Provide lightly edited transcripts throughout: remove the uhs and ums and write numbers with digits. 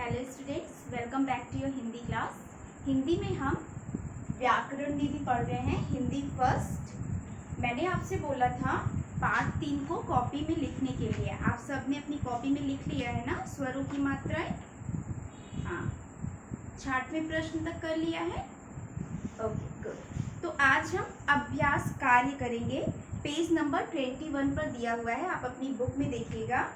Hello students, welcome back to your Hindi class. Hindi में हम व्याकरण विधि पढ़ रहे हैं, हिंदी फर्स्ट। मैंने आपसे बोला था पार्ट 3 को कॉपी में लिखने के लिए। आप सब ने अपनी कॉपी में लिख लिया है ना स्वरों की मात्राएं? हाँ, 6वें प्रश्न तक कर लिया है। Okay good. तो आज हम अभ्यास कार्य करेंगे। पेज नंबर 21 पर दिया हुआ है, आप अपनी बुक में देखिएगा।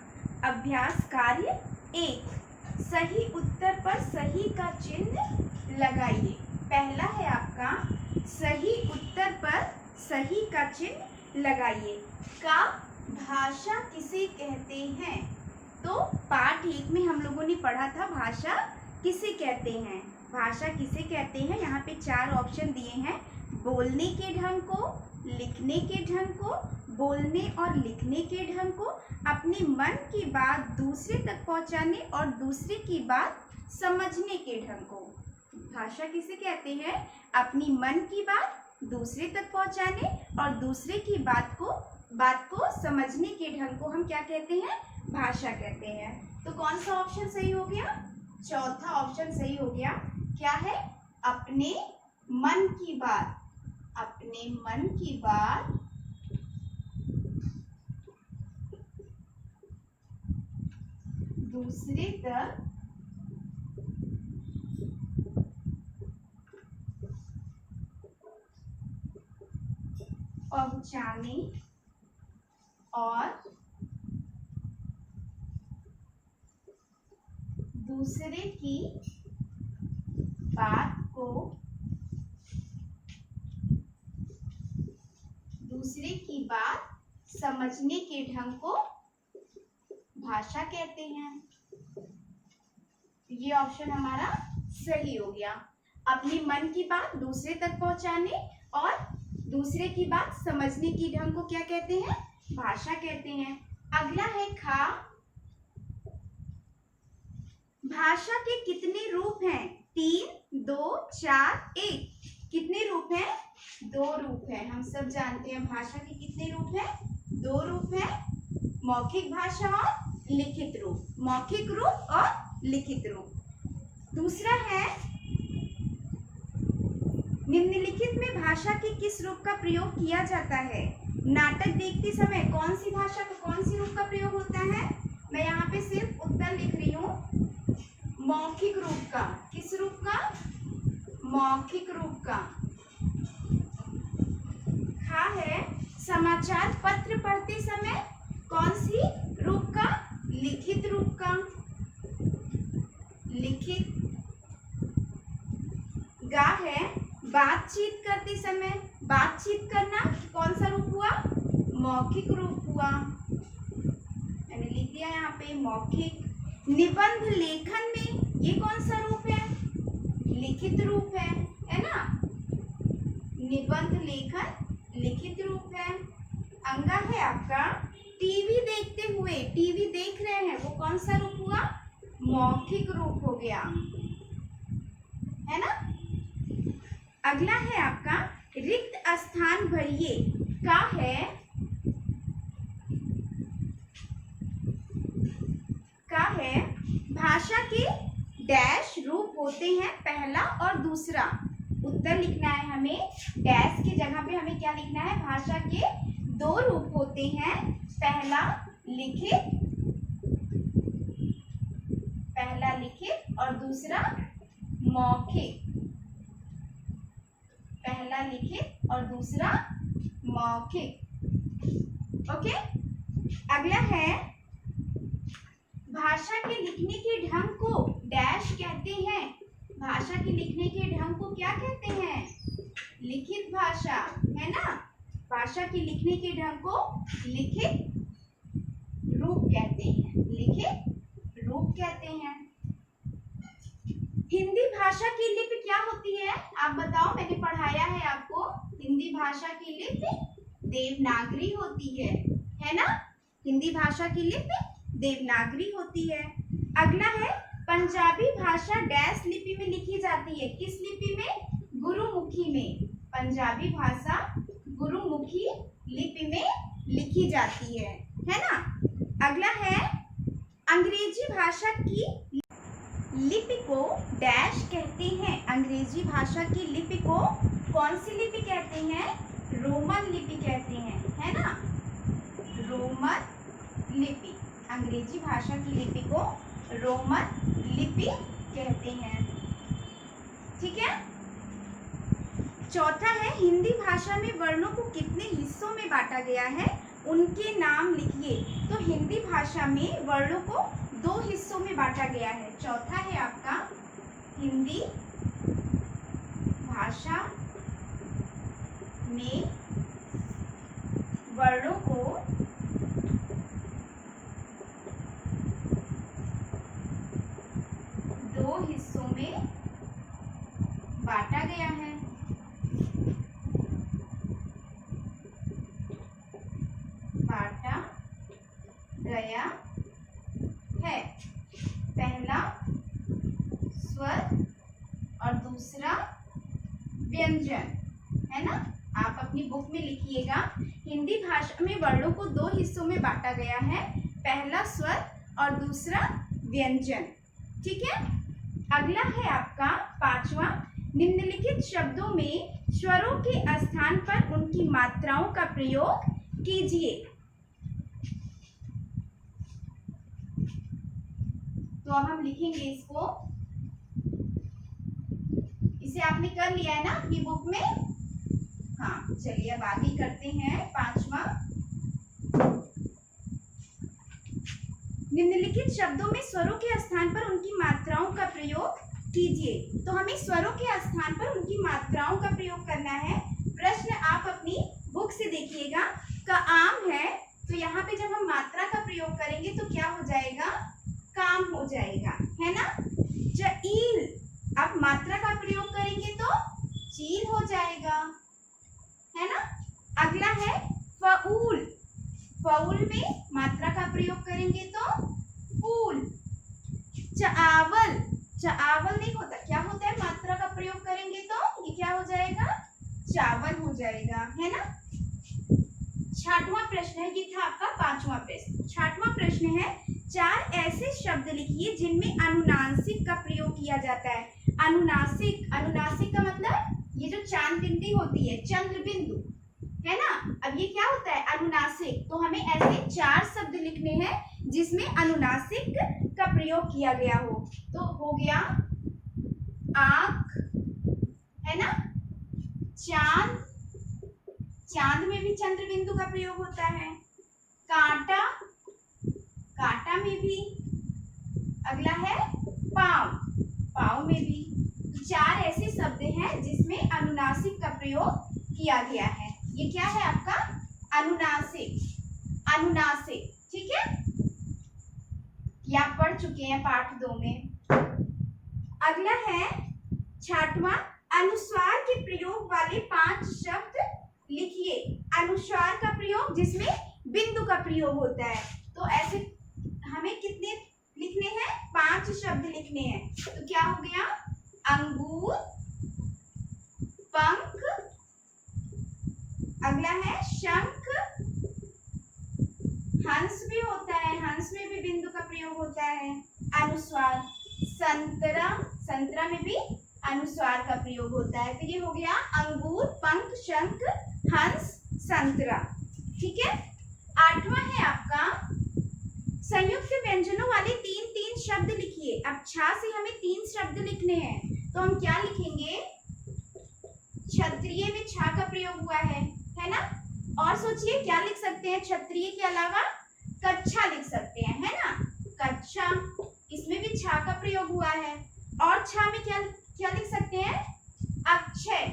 अभ्यास कार्य 1, सही उत्तर पर सही का चिन्ह लगाइए। पहला है आपका सही उत्तर पर सही का चिन्ह लगाइए। का भाषा किसे कहते हैं? तो पार्ट 1 में हम लोगों ने पढ़ा था भाषा किसे कहते हैं। भाषा किसे कहते हैं, यहाँ पे 4 ऑप्शन दिए हैं। बोलने के ढंग को, लिखने के ढंग को, बोलने और लिखने के ढंग को, अपने मन की बात दूसरे तक पहुंचाने और दूसरे की बात समझने के ढंग को। भाषा किसे कहते हैं? अपनी मन की बात दूसरे तक पहुंचाने और दूसरे की बात को समझने के ढंग को हम क्या कहते हैं? भाषा कहते हैं। तो कौन सा ऑप्शन सही हो गया? चौथा ऑप्शन सही हो गया। क्या है? अपने मन की बात। अपने मन की बात दूसरे तक पहुंचाने और दूसरे की बात को दूसरे की बात समझने के ढंग को भाषा कहते हैं। ये ऑप्शन हमारा सही हो गया। अपने मन की बात दूसरे तक पहुंचाने और दूसरे की बात समझने की ढंग को क्या कहते हैं? भाषा कहते हैं। अगला है खा। भाषा के कितने रूप हैं? 3, 2, 4, 1। कितने रूप हैं? 2 रूप हैं। हम सब जानते हैं भाषा के कितने रूप हैं? 2 रूप हैं, मौखिक भाषा और लिखित रूप। मौखिक रूप और लिखित रूप। दूसरा है निम्नलिखित में भाषा के किस रूप का प्रयोग किया जाता है? नाटक देखते समय कौन सी भाषा का कौन सी रूप का प्रयोग होता है? मैं यहाँ पे सिर्फ उत्तर लिख रही हूँ। मौखिक रूप का। किस रूप का? मौखिक रूप का। खा है समाचार पत्र पढ़ते समय कौन सी रूप का? लिखित रूप का। लिखित। गा है बातचीत करते समय, बातचीत करना कौन सा रूप हुआ? मौखिक रूप हुआ। मैंने लिख दिया यहाँ पे मौखिक। निबंध लेखन में ये कौन सा रूप है? लिखित रूप है ना? निबंध लेखन लिखित रूप है। अंगा है आपका टीवी देखते हुए, टीवी देख रहे हैं, वो कौन सा रूप हुआ? मौखिक रूप हो गया, है ना? अगला है आपका रिक्त स्थान भरिए। का है भाषा के डैश रूप होते हैं, पहला और दूसरा। उत्तर लिखना है हमें। डैश की जगह पे हमें क्या लिखना है? भाषा के 2 रूप होते हैं, पहला लिखित और दूसरा मौखिक। पहला लिखित और दूसरा मौखिक। ओके। अगला है भाषा के लिखने के ढंग को डैश कहते हैं। भाषा के लिखने के ढंग को क्या कहते हैं? लिखित भाषा, है ना? भाषा के लिखने के ढंग को लिखित रूप कहते हैं। लिखित रूप कहते हैं। हिंदी भाषा की लिपि क्या होती है? आप बताओ, मैंने पढ़ाया है आपको। हिंदी भाषा की लिपि देवनागरी होती है ना? हिंदी भाषा की लिपि देवनागरी होती है। अगला है पंजाबी भाषा डैश लिपि में लिखी जाती है। किस लिपि में? गुरुमुखी में। पंजाबी भाषा गुरुमुखी लिपि में लिखी जाती है ना? अगला है अंग्रेजी भाषा की अंग्रेजी भाषा की लिपि को कौन सी लिपि कहते हैं? रोमन लिपि कहते हैं, है ना? रोमन लिपि, अंग्रेजी भाषा की लिपि को रोमन लिपि कहते हैं। ठीक है। चौथा है, हिंदी भाषा में वर्णों को कितने हिस्सों में बांटा गया है, उनके नाम लिखिए। तो हिंदी भाषा में वर्णों को 2 हिस्सों में बांटा गया है। चौथा है आपका, हिंदी भाषा में वर्णों को 2 हिस्सों में बांटा गया है। बांटा गया है। पहला स्वर और दूसरा व्यंजन, है ना? आप अपनी बुक में लिखिएगा, हिंदी भाषा में वर्णों को 2 हिस्सों में बांटा गया है, पहला स्वर और दूसरा व्यंजन। ठीक है। अगला है आपका 5वां, निम्नलिखित शब्दों में स्वरों के स्थान पर उनकी मात्राओं का प्रयोग कीजिए। तो अब हम लिखेंगे इसको। इसे आपने कर लिया है ना अपनी बुक में? हाँ, चलिए अब आगे करते हैं 5वां। निम्नलिखित शब्दों में स्वरों के स्थान पर उनकी मात्राओं का प्रयोग कीजिए। तो हमें स्वरों के स्थान पर उनकी मात्राओं का प्रयोग करना है। प्रश्न आप अपनी बुक से देखिएगा। का आम है, तो यहाँ पे जब हम मात्रा का प्रयोग करेंगे तो क्या हो जाएगा? काम हो जाएगा, है ना? चील, आप मात्रा का प्रयोग करेंगे तो चील हो जाएगा, है ना? अगला है फूल, फूल में मात्रा का प्रयोग करेंगे तो फूल। चावल, चावल नहीं होता, क्या होता है? मात्रा का प्रयोग करेंगे तो ये क्या हो जाएगा? चावल हो जाएगा, है ना? 6वां प्रश्न है, ये था आपका 5वां प्रश्न। 6वां प्रश्न है, 4 ऐसे शब्द लिखिए जिनमें अनुनासिक का प्रयोग किया जाता है। अनुनासिक, अनुनासिक का मतलब ये जो चांद बिंदी होती है, चंद्र बिंदु, है ना? अब ये क्या होता है? अनुनासिक। तो हमें ऐसे 4 शब्द लिखने हैं जिसमें अनुनासिक का प्रयोग किया गया हो। तो हो गया आँख, है ना? चांद, चांद में भी चंद्र बिंदु का प्रयोग होता है। कांटा, कांटा में भी। अगला है पाँव, पाँव में भी। तो 4 ऐसे शब्द हैं जिसमें अनुनासिक का प्रयोग किया गया है। ये क्या है आपका? अनुनासिक, अनुनासिक। ठीक है, ये आप पढ़ चुके हैं पाठ 2 में। अगला है 6वां, अनुस्वार के प्रयोग वाले 5 शब्द लिखिए। अनुस्वार का प्रयोग जिसमें बिंदु का प्रयोग होता है। तो ऐसे हमें कितने लिखने हैं? 5 शब्द लिखने हैं। तो क्या हो गया? अंगूर, पंख, अगला है शंख, हंस भी होता है, हंस में भी बिंदु का प्रयोग होता है, अनुस्वार। संतरा, संतरा में भी अनुस्वार का प्रयोग होता है। तो ये हो गया अंगूर, पंख, शंख, हंस, संतरा। ठीक है। 8वां है आपका, संयुक्त व्यंजनों वाले 3 शब्द लिखिए। अब छा से हमें 3 शब्द लिखने हैं, तो हम क्या लिखेंगे? क्षत्रिय में छा का प्रयोग हुआ है ना? और सोचिए क्या लिख सकते हैं क्षत्रिय के अलावा? कच्छा लिख सकते हैं, है ना? कच्छा, इसमें भी छा का प्रयोग हुआ है। और छा में क्या क्या लिख सकते हैं? अक्षय,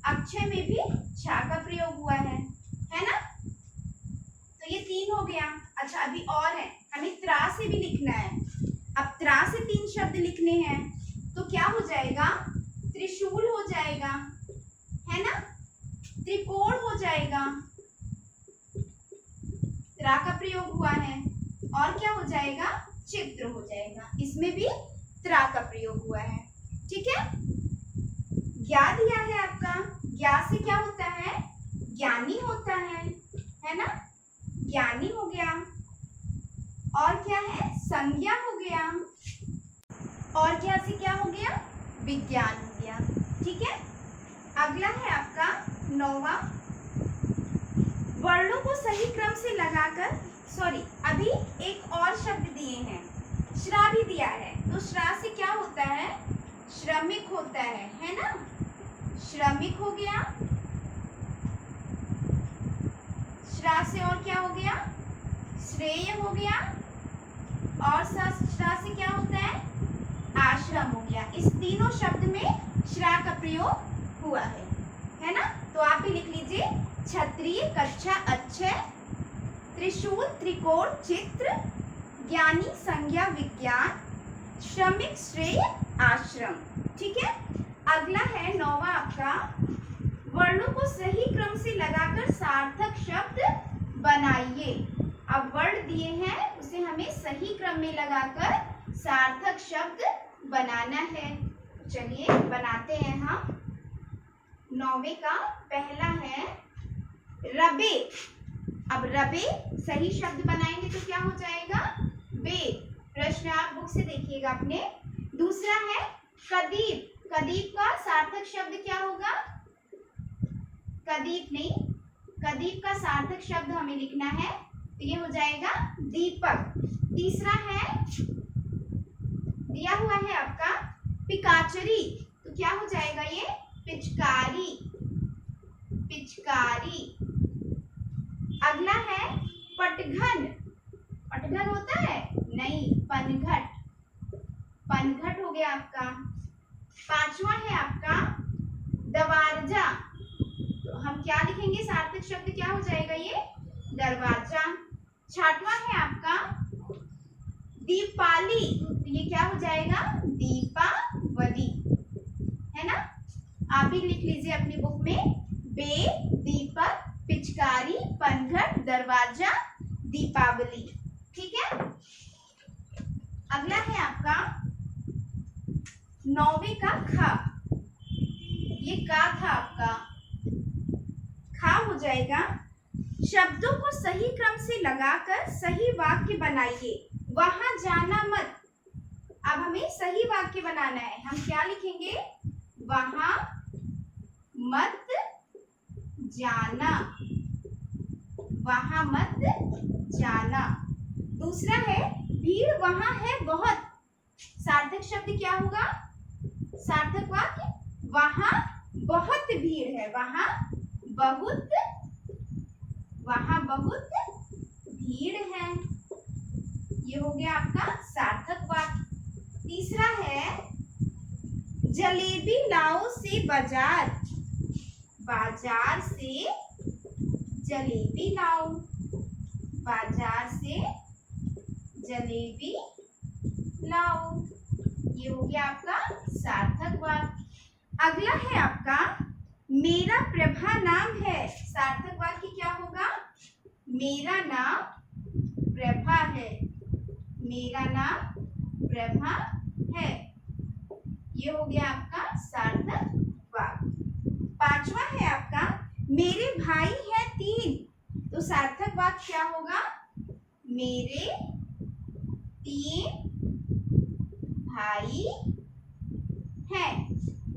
अक्षय में भी छा का प्रयोग हुआ है ना? तो ये 3 हो गया। अच्छा, अभी और है, हमें त्रा से भी लिखना है। अब त्रा से 3 शब्द लिखने हैं, तो क्या हो जाएगा? त्रिशूल हो जाएगा, है ना? त्रिकोण हो जाएगा, त्रा का प्रयोग हुआ है। और क्या हो जाएगा? चित्र हो जाएगा, इसमें भी त्रा का प्रयोग हुआ है। ठीक है। ज्ञा दिया है आपका, ज्ञा से क्या होता है? ज्ञानी होता है ना? ज्ञानी हो गया। और क्या है? संज्ञा हो गया। और क्या से क्या हो गया? विज्ञान हो गया। ठीक है। अगला है आपका 9वां, वर्णों को सही क्रम से लगाकर, सॉरी अभी एक और शब्द दिए हैं, श्रा भी दिया है, तो श्रा से क्या होता है, श्रमिक होता है ना, श्रमिक हो गया। श्रा से और क्या हो गया, श्रेय हो गया, और श्रा से क्या होता है, आश्रम हो गया। इस तीनों शब्द में श्रा का प्रयोग हुआ है ना। तो आप भी लिख लीजिए, क्षत्रिय, कक्षा, अक्षय, त्रिशूल, त्रिकोण, चित्र, ज्ञानी, संज्ञा, विज्ञान, श्रमिक, श्रेय, आश्रम। ठीक है। अगला है 9वां आपका, वर्णों को सही क्रम से लगाकर सार्थक शब्द बनाइए। अब वर्ण दिए हैं, उसे हमें सही क्रम में लगाकर सार्थक शब्द बनाना है। चलिए बनाते हैं हम। 9वें का पहला है रबे। अब रबे सही शब्द बनाएंगे तो क्या हो जाएगा, बे। प्रश्न आप बुक से देखिएगा अपने। दूसरा है कदीप। कदीप का सार्थक शब्द क्या होगा, कदीप नहीं, कदीप का सार्थक शब्द हमें लिखना है, तो ये हो जाएगा दीपक। तीसरा है, दिया हुआ है आपका पिकाचरी, तो क्या हो जाएगा ये, पिचकारी, पिचकारी। अगला है पटघन। पटघन होता है, नहीं, पनघट, पनघट हो गया आपका। 5वां है आपका दरवाजा। तो हम क्या लिखेंगे, सार्थक शब्द क्या हो जाएगा ये, दरवाजा। 6वां है आपका दीपाली, तो ये क्या हो जाएगा, दीपावली, है ना। आप भी लिख लीजिए अपनी बुक में, बे, दीपक, पिचकारी, पनघट, दरवाजा, दीपावली। ठीक है। अगला है आपका 9वें का खा। ये का था आपका, खा हो जाएगा, शब्दों को सही क्रम से लगाकर सही वाक्य बनाइए। वहां जाना मत। अब हमें सही वाक्य बनाना है, हम क्या लिखेंगे, वहां मत जाना, वहां मत जाना। दूसरा है भीड़ वहां है बहुत। सार्थक शब्द क्या होगा, सार्थक वाक्य, वहां बहुत भीड़ है, वहां बहुत, वहां बहुत भीड़ है। ये हो गया आपका सार्थक वाक्य। तीसरा है जलेबी लाओ से बाजार। बाजार से जलेबी लाओ, बाजार से जलेबी लाओ। ये हो गया आपका सार्थक वाक्य। अगला है आपका मेरा प्रभा नाम है। सार्थक वाक्य क्या होगा, मेरा नाम प्रभा है, मेरा नाम प्रभा है। ये हो गया आपका सार्थक वाक्य। 5वां है आपका मेरे भाई हैं 3। तो सार्थक वाक्य क्या होगा, मेरे 3 भाई हैं।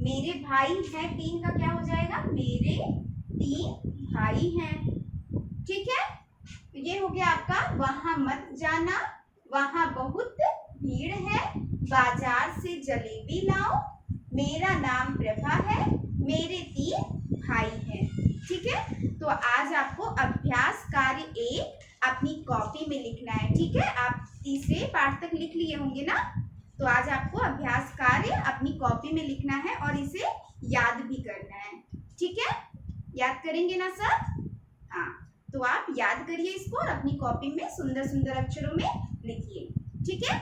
मेरे भाई हैं 3 का क्या हो जाएगा, मेरे 3 भाई हैं। ठीक है। तो ये हो गया आपका वहां मत जाना, वहां बहुत भीड़ है, बाजार से जलेबी लाओ, मेरा नाम प्रभा है, मेरे 3 भाई हैं। ठीक है। तो आज आपको अभ्यास कार्य 1 अपनी कॉपी में लिखना है। ठीक है। आप तीसरे पाठ तक लिख लिए होंगे ना, तो आज आपको अभ्यास कार्य अपनी कॉपी में लिखना है और इसे याद भी करना है। ठीक है। याद करेंगे ना सब? हाँ, तो आप याद करिए इसको और अपनी कॉपी में सुंदर सुंदर अक्षरों में लिखिए। ठीक है।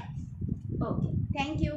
Okay, thank you.